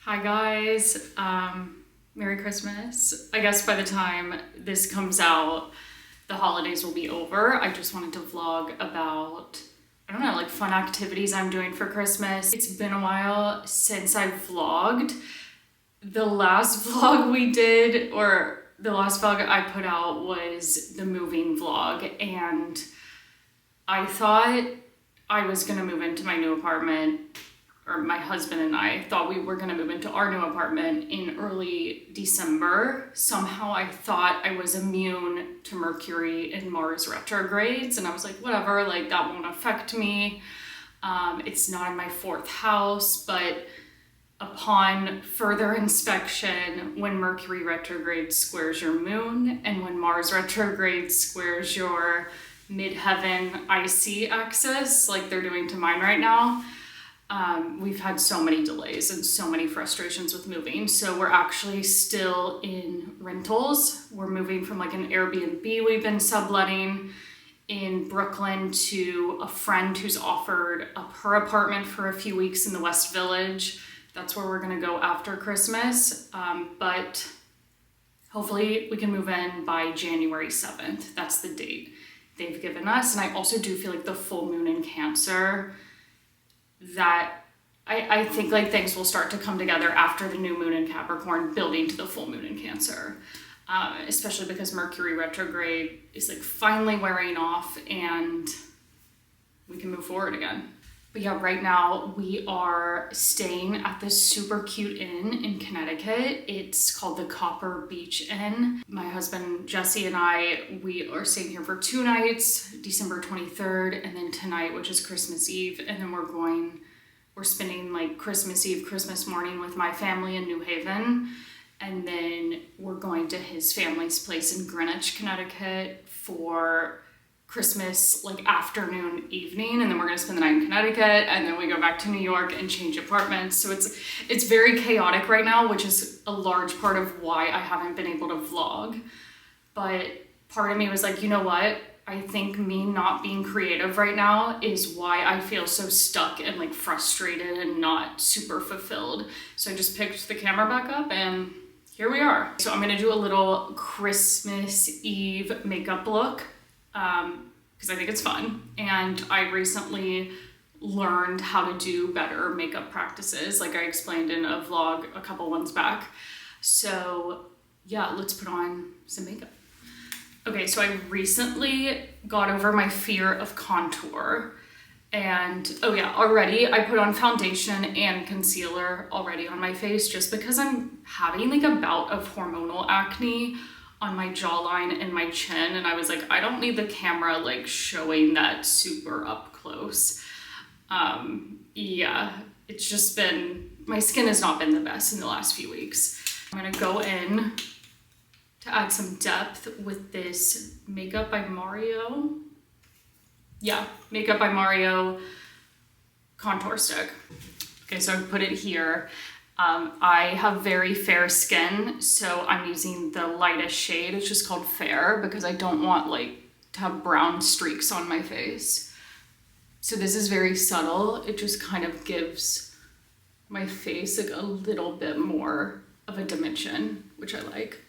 Hi guys, Merry Christmas. I guess by the time this comes out, the holidays will be over. I just wanted to vlog about, I don't know, like fun activities I'm doing for Christmas. It's been a while since I vlogged. The last vlog we did, or the last vlog I put out was the moving vlog, and I thought I was gonna move into my new apartment, or my husband and I thought we were gonna move into our new apartment in early December. Somehow I thought I was immune to Mercury and Mars retrogrades, and I was like, whatever, like that won't affect me. It's not in my fourth house, but upon further inspection, when Mercury retrograde squares your moon and when Mars retrograde squares your midheaven IC axis, like they're doing to mine right now, we've had so many delays and so many frustrations with moving. So we're actually still in rentals. We're moving from like an Airbnb we've been subletting in Brooklyn to a friend who's offered up her apartment for a few weeks in the West Village. That's where we're gonna go after Christmas. But hopefully we can move in by January 7th. That's the date they've given us. And I also do feel like the full moon in Cancer, that I think like things will start to come together after the new moon in Capricorn building to the full moon in Cancer, especially because Mercury retrograde is like finally wearing off and we can move forward again. But yeah, right now we are staying at this super cute inn in Connecticut. It's called the Copper Beach Inn. My husband Jesse and we are staying here for 2 nights, December 23rd, and then tonight, which is Christmas Eve. And then we're spending like Christmas Eve, Christmas morning with my family in New Haven. And then we're going to his family's place in Greenwich, Connecticut for Christmas like afternoon, evening, and then we're gonna spend the night in Connecticut, and then we go back to New York and change apartments. So it's very chaotic right now, which is a large part of why I haven't been able to vlog. But part of me was like, you know what? I think me not being creative right now is why I feel so stuck and like frustrated and not super fulfilled. So I just picked the camera back up and here we are. So I'm gonna do a little Christmas Eve makeup look, because I think it's fun. And I recently learned how to do better makeup practices, like I explained in a vlog a couple ones back. So yeah, let's put on some makeup. Okay, so I recently got over my fear of contour. And oh yeah, already I put on foundation and concealer already on my face just because I'm having like a bout of hormonal acne on my jawline and my chin, and I was like, I don't need the camera like showing that super up close. Yeah, it's just been, my skin has not been the best in the last few weeks. I'm gonna go in to add some depth with this Makeup by Mario. Yeah, Makeup by Mario contour stick. Okay, so I put it here. I have very fair skin, so I'm using the lightest shade. It's just called Fair because I don't want like to have brown streaks on my face. So this is very subtle. It just kind of gives my face like a little bit more of a dimension, which I like.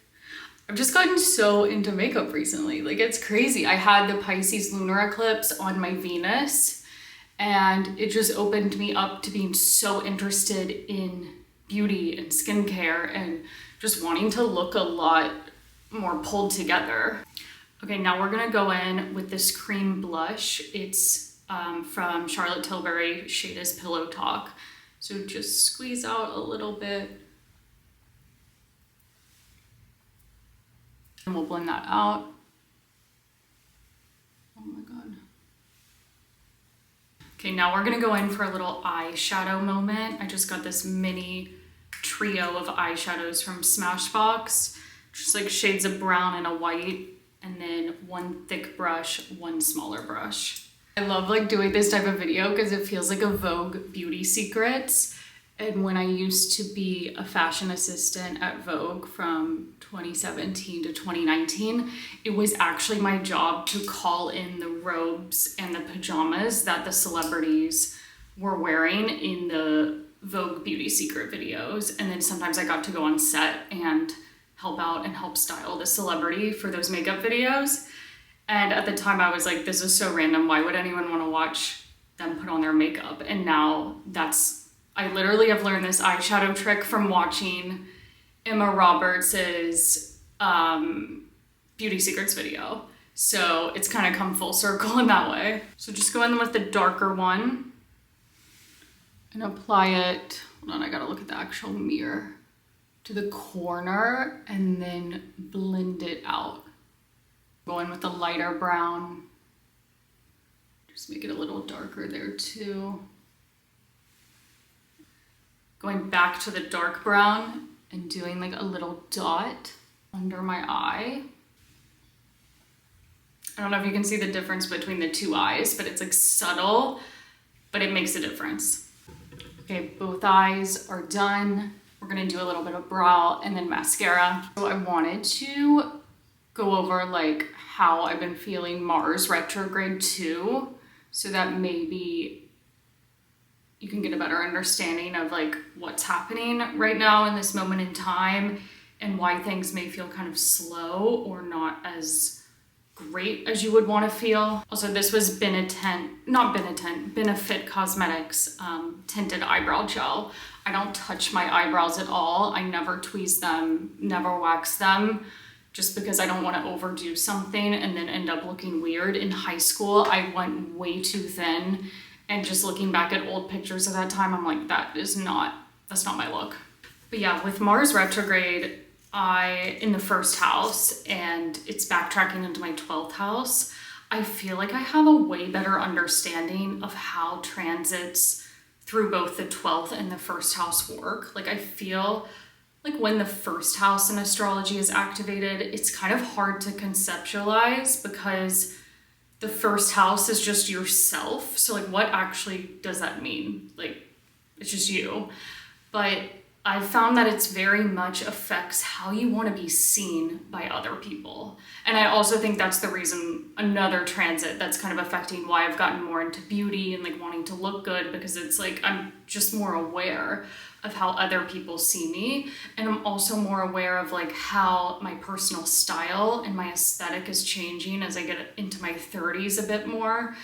I've just gotten so into makeup recently. Like it's crazy. I had the Pisces lunar eclipse on my Venus, and it just opened me up to being so interested in beauty and skincare and just wanting to look a lot more pulled together. Okay, now we're gonna go in with this cream blush. It's from Charlotte Tilbury, shade is Pillow Talk. So just squeeze out a little bit. And we'll blend that out. Oh my God. Okay, now we're gonna go in for a little eyeshadow moment. I just got this mini trio of eyeshadows from Smashbox, just like shades of brown and a white, and then one thick brush, one smaller brush. I love like doing this type of video because it feels like a Vogue Beauty Secrets. And when I used to be a fashion assistant at Vogue from 2017 to 2019, it was actually my job to call in the robes and the pajamas that the celebrities were wearing in the Vogue Beauty Secret videos. And then sometimes I got to go on set and help out and help style the celebrity for those makeup videos. And at the time I was like, this is so random. Why would anyone want to watch them put on their makeup? And now I literally have learned this eyeshadow trick from watching Emma Roberts's Beauty Secrets video. So it's kind of come full circle in that way. So just go in with the darker one and apply it. Hold on, I gotta look at the actual mirror. To the corner and then blend it out. Go in with the lighter brown. Just make it a little darker there too. Going back to the dark brown and doing like a little dot under my eye. I don't know if you can see the difference between the two eyes, but it's like subtle, but it makes a difference. Okay, both eyes are done. We're gonna do a little bit of brow and then mascara. So I wanted to go over like how I've been feeling Mars Retrograde 2, so that maybe you can get a better understanding of like what's happening right now in this moment in time and why things may feel kind of slow or not as great as you would want to feel. Also, this was Benefit Cosmetics tinted eyebrow gel. I don't touch my eyebrows at all. I never tweeze them, never wax them, just because I don't want to overdo something and then end up looking weird. In high school, I went way too thin, and just looking back at old pictures of that time, I'm like, that's not my look. But yeah, with Mars Retrograde, in the first house, and it's backtracking into my 12th house, I feel like I have a way better understanding of how transits through both the 12th and the first house work. Like I feel like when the first house in astrology is activated, it's kind of hard to conceptualize because the first house is just yourself. So like what actually does that mean? Like it's just you. But I've found that it's very much affects how you want to be seen by other people. And I also think that's the reason, another transit that's kind of affecting why I've gotten more into beauty and like wanting to look good, because it's like I'm just more aware of how other people see me. And I'm also more aware of like how my personal style and my aesthetic is changing as I get into my 30s a bit more.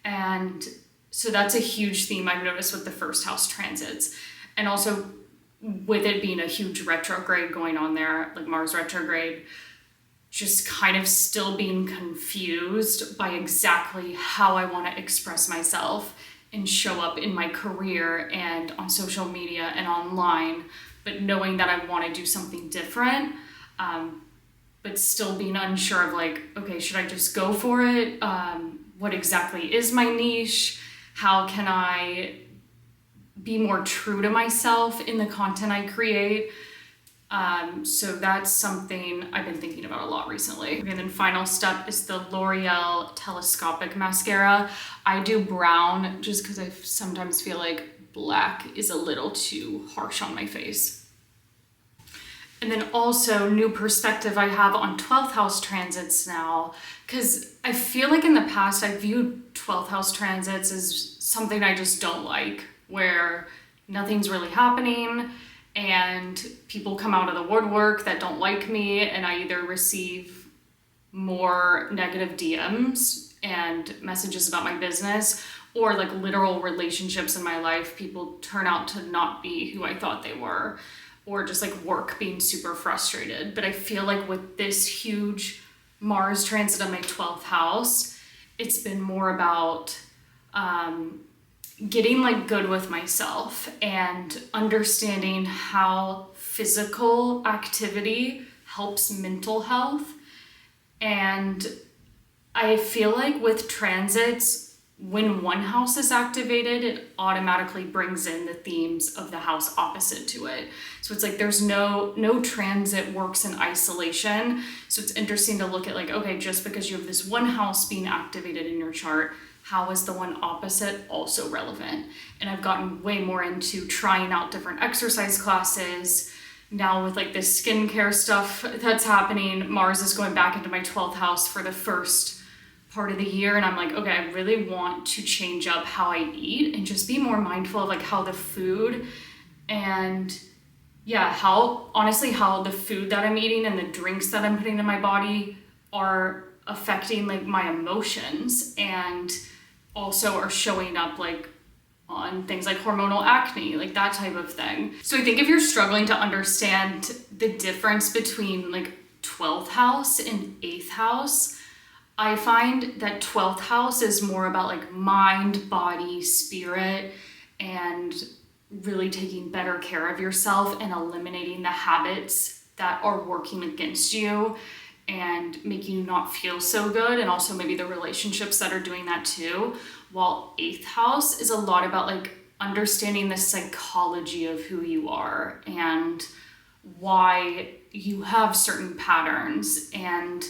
And so that's a huge theme I've noticed with the first house transits. And also with it being a huge retrograde going on there, like Mars retrograde, just kind of still being confused by exactly how I want to express myself and show up in my career and on social media and online, but knowing that I want to do something different, but still being unsure of like, okay, should I just go for it? What exactly is my niche? How can I be more true to myself in the content I create? So that's something I've been thinking about a lot recently. Okay, and then final step is the L'Oreal Telescopic Mascara. I do brown just because I sometimes feel like black is a little too harsh on my face. And then also new perspective I have on 12th house transits now, because I feel like in the past I viewed 12th house transits as something I just don't like, where nothing's really happening and people come out of the woodwork that don't like me, and I either receive more negative DMs and messages about my business, or like literal relationships in my life, people turn out to not be who I thought they were, or just like work being super frustrated. But I feel like with this huge Mars transit on my 12th house, it's been more about getting like good with myself and understanding how physical activity helps mental health. And I feel like with transits, when one house is activated, it automatically brings in the themes of the house opposite to it. So it's like there's no transit works in isolation. So it's interesting to look at like, okay, just because you have this one house being activated in your chart, how is the one opposite also relevant? And I've gotten way more into trying out different exercise classes. Now with like this skincare stuff that's happening, Mars is going back into my 12th house for the first part of the year, and I'm like, okay, I really want to change up how I eat and just be more mindful of like how the food and how the food that I'm eating and the drinks that I'm putting in my body are affecting like my emotions, and also are showing up like on things like hormonal acne, like that type of thing. So I think if you're struggling to understand the difference between like 12th house and 8th house, I find that 12th house is more about like mind, body, spirit, and really taking better care of yourself and eliminating the habits that are working against you and making you not feel so good, and also maybe the relationships that are doing that too. While 8th house is a lot about like understanding the psychology of who you are and why you have certain patterns. And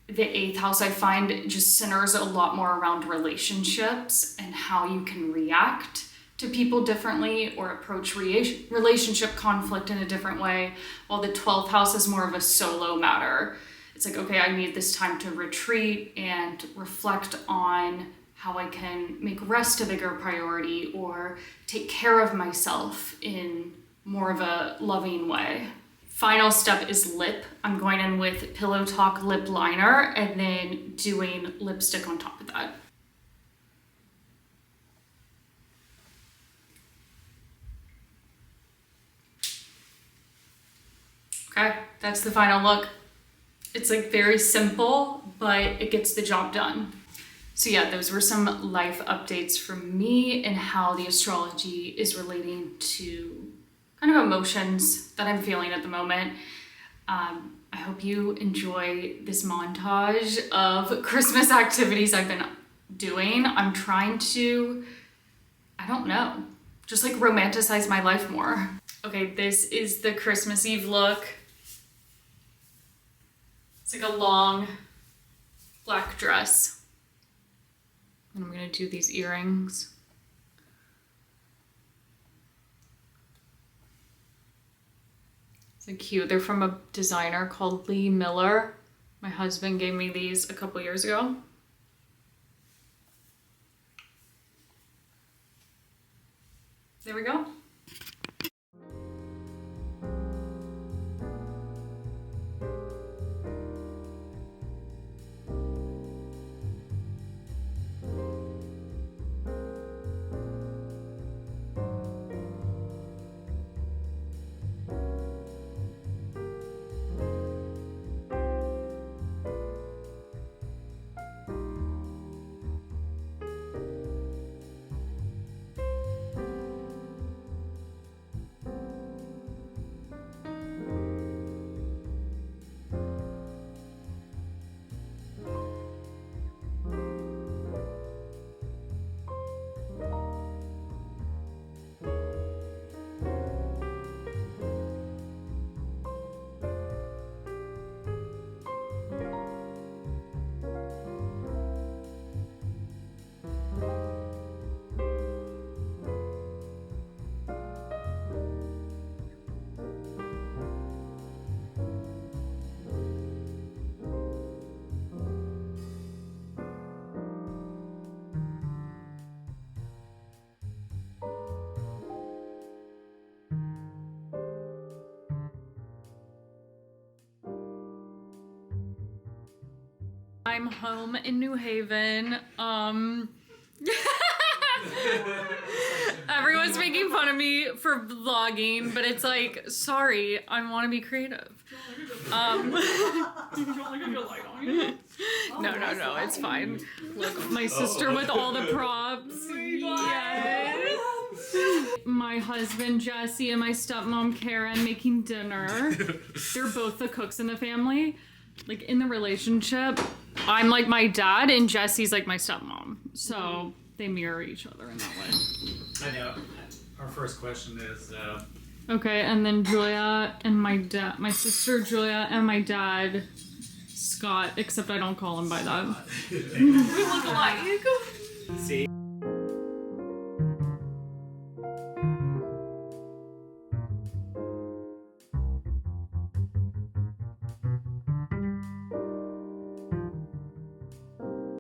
the 8th house, I find, just centers a lot more around relationships and how you can react to people differently or approach relationship conflict in a different way, while the 12th house is more of a solo matter. It's like, okay, I need this time to retreat and reflect on how I can make rest a bigger priority or take care of myself in more of a loving way. Final step is lip. I'm going in with Pillow Talk lip liner and then doing lipstick on top of that. Okay, that's the final look. It's like very simple, but it gets the job done. So yeah, those were some life updates from me and how the astrology is relating to kind of emotions that I'm feeling at the moment. I hope you enjoy this montage of Christmas activities I've been doing. I'm trying to, I don't know, just like romanticize my life more. Okay, this is the Christmas Eve look. It's like a long black dress. And I'm gonna do these earrings. It's like cute. They're from a designer called Lee Miller. My husband gave me these a couple years ago. There we go. I'm home in New Haven. Everyone's making fun of me for vlogging, but it's like, sorry, I want to be creative. No, it's fine. Look, my sister with all the props. Yes. My husband Jesse and my stepmom Karen making dinner. They're both the cooks in the family. Like in the relationship, I'm like my dad and Jesse's like my stepmom. So they mirror each other in that way. I know. Our first question is... Okay, and then Julia and my dad, my sister Julia and my dad Scott, except I don't call him by that. We look alike. See?